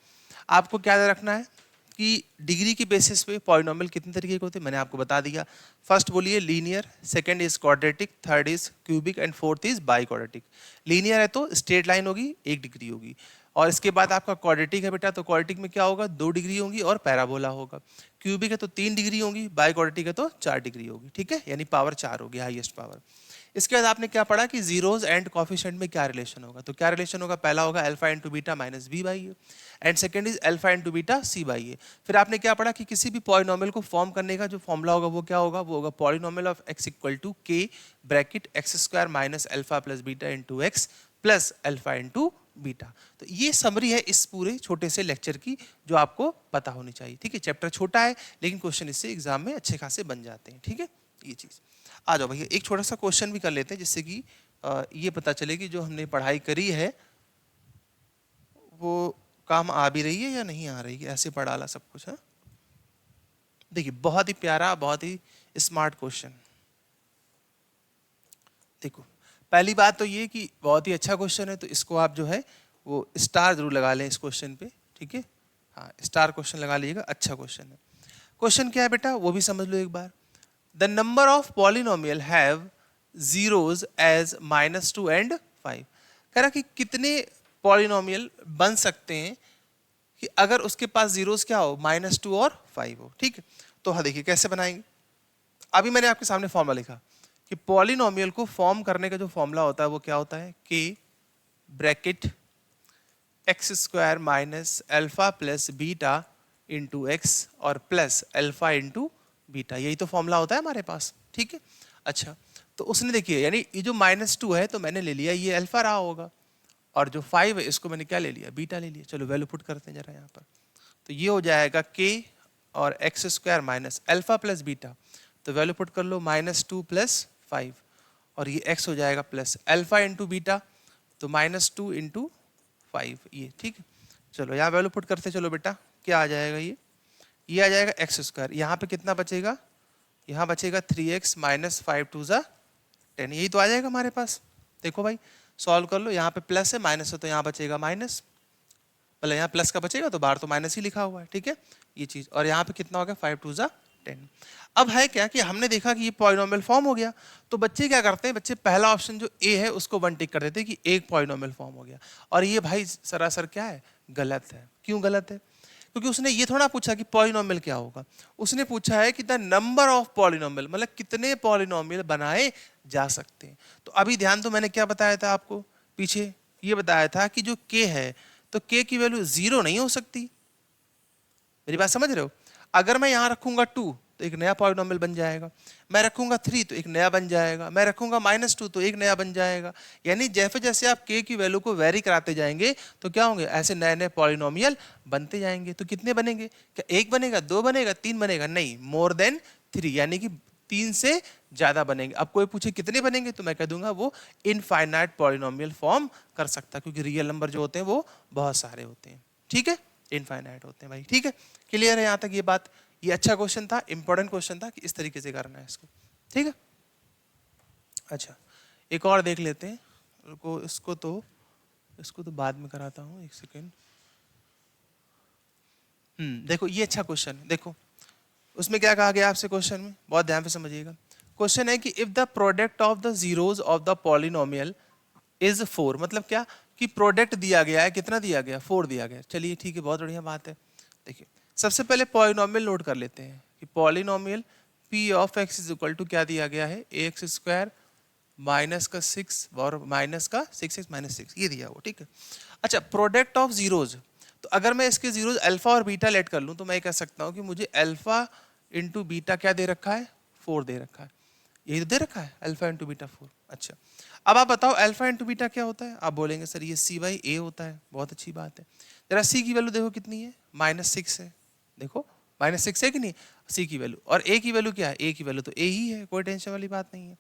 आपको क्या याद रखना है कि डिग्री के बेसिस पे पॉलिनोमियल कितने तरीके के होते हैं मैंने आपको बता दिया। फर्स्ट बोलिए linear, second is quadratic, third is cubic and fourth is by quadratic. Linear है तो स्ट्रेट लाइन होगी, 1 डिग्री होगी, और इसके बाद आपका क्वाड्रेटिक है बेटा, तो क्वाड्रेटिक में क्या होगा? 2 डिग्री होंगी और पैराबोला होगा। क्यूबिक है तो 3 डिग्री होगी, बाई क्वाड्रेटिक है तो 4 डिग्री होगी, ठीक है, यानी पावर 4 होगी, हाईएस्ट पावर। इसके बाद आपने क्या पढ़ा कि जीरोस एंड कोएफिशिएंट में क्या रिलेशन होगा? तो क्या रिलेशन होगा? पहला होगा alpha into beta minus B by A, and second is alpha into beta C by A. फिर आपने क्या पढ़ा कि किसी भी पॉलिनोमियल को फॉर्म करने का जो फॉर्मूला होगा वो क्या होगा? वो होगा polynomial of X equal to K bracket X square minus alpha plus beta into X plus alpha into beta. तो ये समरी है इस पूरे छोटे से लेक्चर की जो आपको पता होनी चाहिए, ठीक है। चैप्टर छोटा है लेकिन क्वेश्चन इससे एग्जाम में अच्छे खासे बन जाते हैं, ठीक है। ये चीज आ जाओ भैया, एक छोटा सा क्वेश्चन भी कर लेते हैं जिससे कि ये पता चले कि जो हमने पढ़ाई करी है वो काम आ भी रही है या नहीं आ रही है। ऐसे पढ़ा डाला सब कुछ है। देखिए बहुत ही प्यारा, बहुत ही स्मार्ट क्वेश्चन। देखो पहली बात तो ये कि बहुत ही अच्छा क्वेश्चन है, तो इसको आप जो है वो स्टार जरूर लगा लें इस क्वेश्चन पे, ठीक है। हाँ स्टार क्वेश्चन लगा लीजिएगा, अच्छा क्वेश्चन है। क्वेश्चन क्या है बेटा वो भी समझ लो एक बार। The number of polynomial have zeros as -2 and 5। कह रहा कि कितने पॉलिनोमियल बन सकते हैं कि अगर उसके पास जीरोस क्या हो? -2 और 5 हो, ठीक है। तो हाँ देखिए कैसे बनाएंगे। अभी मैंने आपके सामने फॉर्मूला लिखा कि पॉलिनोमियल को फॉर्म करने का जो फॉर्मूला होता है वो क्या होता है? K bracket X square minus alpha plus beta into x और प्लस अल्फा इंटू बीटा। यही तो फॉर्मूला होता है हमारे पास, ठीक है। अच्छा तो उसने देखिए यानी ये जो -2 है तो मैंने ले लिया ये अल्फा रहा होगा, और जो 5 है इसको मैंने क्या ले लिया? बीटा ले लिया। चलो वैल्यू पुट करते हैं जरा यहाँ पर। तो ये हो जाएगा के और x square minus alpha plus beta, तो वैल्यू पुट कर लो -2 प्लस 5, और ये x हो जाएगा प्लस अल्फा इंटू बीटा, तो -2 इंटू 5, ये ठीक है। चलो यहाँ वैल्यू पुट करते चलो बेटा, क्या आ जाएगा? ये आ जाएगा एक्स स्क्वायर। यहाँ पे कितना बचेगा? यहाँ बचेगा 3x माइनस 5 2 ज़ा 10, यही तो आ जाएगा हमारे पास। देखो भाई सॉल्व कर लो, यहाँ पे प्लस है माइनस है तो यहाँ बचेगा माइनस, मतलब यहाँ प्लस का बचेगा तो बाहर तो माइनस ही लिखा हुआ है, ठीक है ये चीज़। और यहाँ पे कितना हो गया? 5 2 ज़ा 10। अब है क्या कि हमने देखा कि ये पॉलिनोमियल फॉर्म हो गया, तो बच्चे क्या करते हैं? बच्चे पहला ऑप्शन जो ए है उसको 1 टिक कर देते हैं कि एक पॉलिनोमियल फॉर्म हो गया, और ये भाई सरासर क्या है? गलत है। क्यों गलत है? क्योंकि उसने ये थोड़ा पूछा कि पॉलिनोमियल क्या होगा, उसने पूछा है कि द नंबर ऑफ पॉलिनोमियल, मतलब कितने पॉलिनोमियल बनाए जा सकते हैं। तो अभी ध्यान दो, मैंने क्या बताया था आपको पीछे? ये बताया था कि जो k है तो k की वैल्यू 0 नहीं हो सकती। मेरी बात समझ रहे हो? अगर मैं यहाँ रखूंगा 2 तो एक नया पॉलिनोमियल बन जाएगा, मैं रखूंगा 3 तो एक नया बन जाएगा, मैं रखूंगा -2 तो एक नया बन जाएगा। यानी जैसे जैसे आप k की वैल्यू को वेरी कराते जाएंगे तो क्या होंगे, ऐसे नए नए पॉलिनोमियल बनते जाएंगे। तो कितने बनेंगे, क्या एक बनेगा, 2 बनेगा, 3 बनेगा, नहीं, मोर देन 3, यानी कि 3 से ज्यादा बनेंगे। अब कोई पूछे कितने बनेंगे तो मैं कह दूंगा वो इनफाइनाइट पॉलिनोमियल फॉर्म कर सकता है, क्योंकि रियल नंबर जो होते हैं वो बहुत सारे होते हैं, ठीक है, इनफाइनाइट होते हैं भाई, ठीक है। क्लियर है यहाँ तक ये बात? ये अच्छा क्वेश्चन था, इंपॉर्टेंट क्वेश्चन था कि इस तरीके से करना है इसको, ठीक है। अच्छा, एक और देख लेते हैं, रुको, इसको तो बाद में कराता हूँ, एक सेकेंड। देखो ये अच्छा क्वेश्चन है, देखो उसमें क्या कहा गया आपसे क्वेश्चन में, बहुत ध्यान से समझिएगा। क्वेश्चन है कि if the product of the zeros of the polynomial is 4, मतलब क्या कि प्रोडक्ट दिया गया है, कितना दिया गया, 4 दिया गया। चलिए ठीक है, बहुत बढ़िया बात है। देखिए सबसे पहले पॉलिनोमियल नोट कर लेते हैं कि polynomial p of x is equal to क्या दिया गया है, ax स्क्वायर माइनस का 6 और माइनस का 6x माइनस 6, ये दिया हुआ, ठीक है। अच्छा, प्रोडक्ट ऑफ जीरोज, तो अगर मैं इसके जीरोज अल्फा और बीटा लेट कर लूं तो मैं कह सकता हूं कि मुझे अल्फा इंटू बीटा क्या दे रखा है, 4 दे रखा है, यही तो दे रखा है, अल्फा इंटू बीटा 4। अच्छा, अब आप बताओ अल्फा इंटू बीटा क्या होता है, आप बोलेंगे सर ये c बाई ए होता है, बहुत अच्छी बात है। जरा c की वैल्यू देखो कितनी है, -6 है, देखो -6 है कि नहीं c की वैल्यू, और a की वैल्यू क्या है, a की वैल्यू तो a ही है, कोई टेंशन वाली बात नहीं है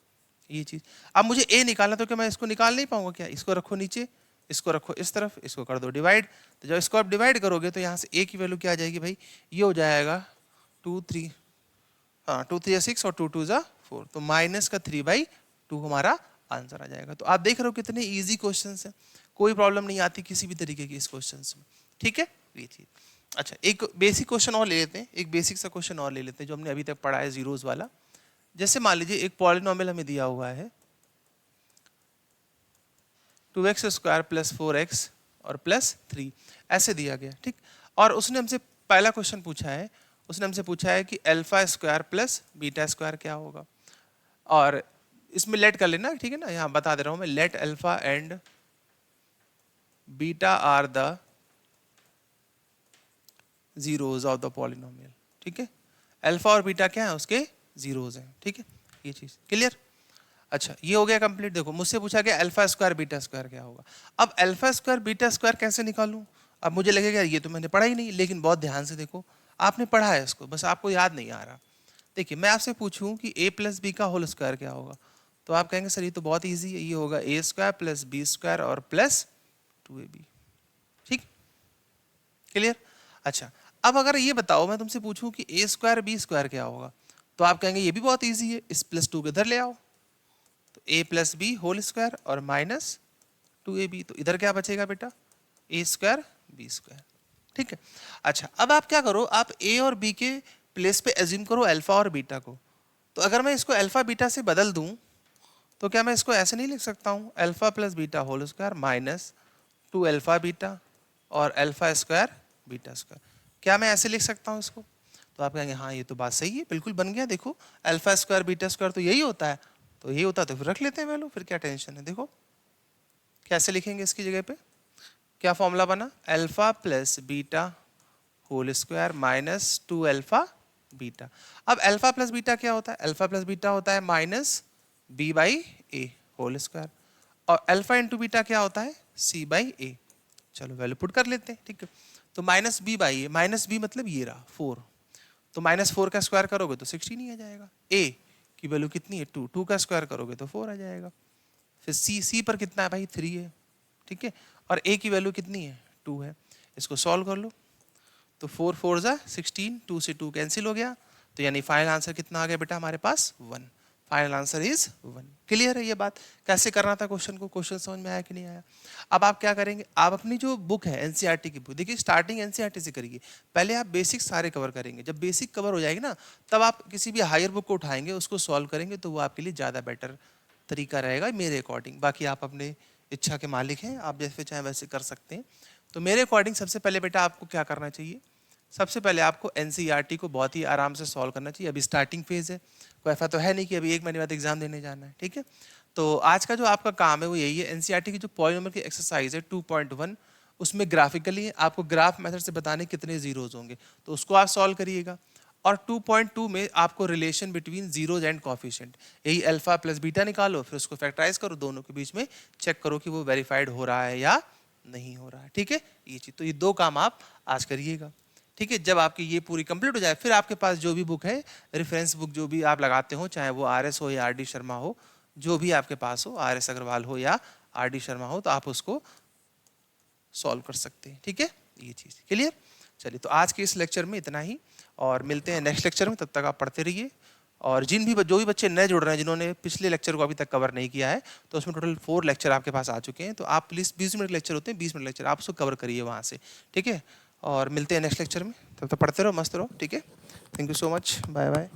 ये चीज। अब मुझे a निकालना, तो क्या मैं इसको निकाल नहीं पाऊंगा क्या, इसको रखो नीचे, इसको रखो इस तरफ, इसको कर दो डिवाइड, तो जब इसको आप डिवाइड करोगे तो यहाँ से a की वैल्यू क्या आ जाएगी भाई, ये हो जाएगा 2 3, हाँ 2 3 6 और 2 2 4, तो माइनस का 3/2 हमारा आंसर आ जाएगा। तो आप देख रहे हो कितने इजी क्वेश्चंस हैं, कोई प्रॉब्लम नहीं आती किसी भी तरीके की इस क्वेश्चंस में, ठीक है ये चीज। अच्छा, एक बेसिक क्वेश्चन और ले लेते हैं, एक बेसिक सा क्वेश्चन और ले लेते हैं जो हमने अभी तक पढ़ा है जीरोस वाला। जैसे मान लीजिए एक पॉलिनोमियल हमें दिया हुआ है 2x स्क्वायर प्लस 4x और प्लस 3, ऐसे दिया गया, ठीक। और उसने हमसे पहला क्वेश्चन पूछा है, उसने हमसे पूछा है कि alpha square plus beta square क्या होगा, और इसमें लेट कर लेना, ठीक है ना, यहाँ बता दे रहा हूँ मैं, let alpha and beta are the zeros of the polynomial, ठीक है। अल्फा और बीटा क्या है, उसके जीरोज हैं, ठीक है, ये चीज क्लियर। अच्छा, ये हो गया कंप्लीट। देखो मुझसे पूछा गया अल्फा स्क्वायर बीटा स्क्वायर क्या होगा। अब अल्फा स्क्वायर बीटा स्क्वायर कैसे निकालूं, अब मुझे लगेगा ये तो मैंने पढ़ा ही नहीं, लेकिन बहुत ध्यान से देखो, आपने पढ़ा है इसको, बस आपको याद नहीं आ रहा। देखिए मैं आपसे पूछूं कि a प्लस बी का होल स्क्वायर क्या होगा, तो आप कहेंगे सर ये तो बहुत ईजी है, ये होगा a square plus b square और प्लस 2ab, ठीक, क्लियर। अच्छा, अब अगर ये बताओ मैं तुमसे पूछूं कि a स्क्वायर बी स्क्वायर क्या होगा, तो आप कहेंगे ये भी बहुत ईजी है, इस +2 को इधर ले आओ, तो a plus b whole square और माइनस 2ab, तो इधर क्या बचेगा बेटा, a स्क्वायर बी स्क्वायर, ठीक है। अच्छा, अब आप क्या करो, आप a और b के प्लेस पे एज्यूम करो अल्फा और बीटा को, तो अगर मैं इसको अल्फा बीटा से बदल दूं तो क्या मैं इसको ऐसे नहीं लिख सकता हूं, alpha plus beta whole square minus 2 alpha beta और अल्फा स्क्वायर बीटा स्क्वायर, क्या मैं ऐसे लिख सकता हूं इसको। तो आप कहेंगे हाँ ये तो बात सही है, बिल्कुल बन गया, देखो अल्फा स्क्वायर बीटा स्क्वायर तो यही होता है, तो यही होता है तो फिर रख लेते हैं वैल्यू, फिर क्या टेंशन है। देखो कैसे लिखेंगे इसकी जगह पे, क्या फॉर्मूला बना, alpha plus beta whole square minus 2 alpha beta. अब अल्फा प्लस बीटा क्या होता है, अल्फा प्लस बीटा होता है minus B by a whole square, और अल्फा इंटू बीटा क्या होता है, सी बाई ए। चलो वैल्यू पुट कर लेते हैं, ठीक है। तो minus B by a, minus b मतलब ये रहा 4, तो -4 का स्क्वायर करोगे तो 16 ही आ जाएगा। ए की वैल्यू कितनी है 2, 2 का स्क्वायर करोगे तो 4 आ जाएगा। फिर सी पर कितना है भाई 3 है, ठीक है, और ए की वैल्यू कितनी है 2 है। इसको सॉल्व कर लो, तो 4 4 जा 16, 2 से 2 कैंसिल हो गया, तो यानी फाइनल आंसर कितना आ गया बेटा हमारे पास 1, फाइनल आंसर इज 1। क्लियर है ये बात, कैसे करना था क्वेश्चन को, क्वेश्चन समझ में आया कि नहीं आया। अब आप क्या करेंगे, आप अपनी जो बुक है एनसीईआरटी की बुक, देखिए स्टार्टिंग एनसीईआरटी से करिए, पहले आप बेसिक सारे कवर करेंगे, जब बेसिक कवर हो जाएगी ना तब आप किसी भी हायर बुक को उठाएंगे, उसको सॉल्व करेंगे, तो वो आपके लिए ज़्यादा बेटर तरीका रहेगा मेरे अकॉर्डिंग। बाकी आप अपने इच्छा के मालिक हैं, आप जैसे चाहें वैसे कर सकते हैं। तो मेरे अकॉर्डिंग सबसे पहले बेटा आपको क्या करना चाहिए, सबसे पहले आपको एनसीईआरटी को बहुत ही आराम से सॉल्व करना चाहिए। अभी स्टार्टिंग फेज है, कोई ऐसा तो है नहीं कि अभी 1 महीने बाद एग्जाम देने जाना है, ठीक है। तो आज का जो आपका काम है वो यही है, एनसीईआरटी की जो पॉलिनोमियल की एक्सरसाइज है 2.1, उसमें ग्राफिकली आपको ग्राफ मेथड से बताने कितने जीरोज होंगे, तो उसको आप सॉल्व करिएगा। और 2.2 में आपको relation between zeros and coefficient, यही अल्फा प्लस बीटा निकालो, फिर उसको फैक्टराइज करो, दोनों के बीच में चेक करो कि वो वेरीफाइड हो रहा है या नहीं हो रहा है। ठीक है, ये चीज, तो ये दो काम आप आज करिएगा। ठीक है, जब आपकी ये पूरी कंप्लीट हो जाए, फिर आपके पास जो भी बुक है, रेफरेंस बुक जो भी आप लगाते हो, चाहे वो आर एस हो या आर डी शर्मा हो, जो भी आपके पास हो, आर एस अग्रवाल हो या आर डी शर्मा हो, तो आप उसको सॉल्व कर सकते हैं। ठीक है, ये चीज क्लियर। चलिए, तो आज के इस लेक्चर में इतना ही, और मिलते हैं नेक्स्ट लेक्चर में। तब तक आप पढ़ते रहिए, और जो भी बच्चे नए जुड़ रहे हैं, जिन्होंने पिछले लेक्चर को अभी तक कवर नहीं किया है, तो उसमें टोटल 4 लेक्चर आपके पास आ चुके हैं, तो आप प्लीज़ 20 मिनट लेक्चर होते हैं, 20 मिनट लेक्चर आप उसको कवर करिए वहाँ से। ठीक है, और मिलते हैं नेक्स्ट लेक्चर में, तब तक पढ़ते रहो, मस्त रहो। ठीक है, thank you so much, bye bye.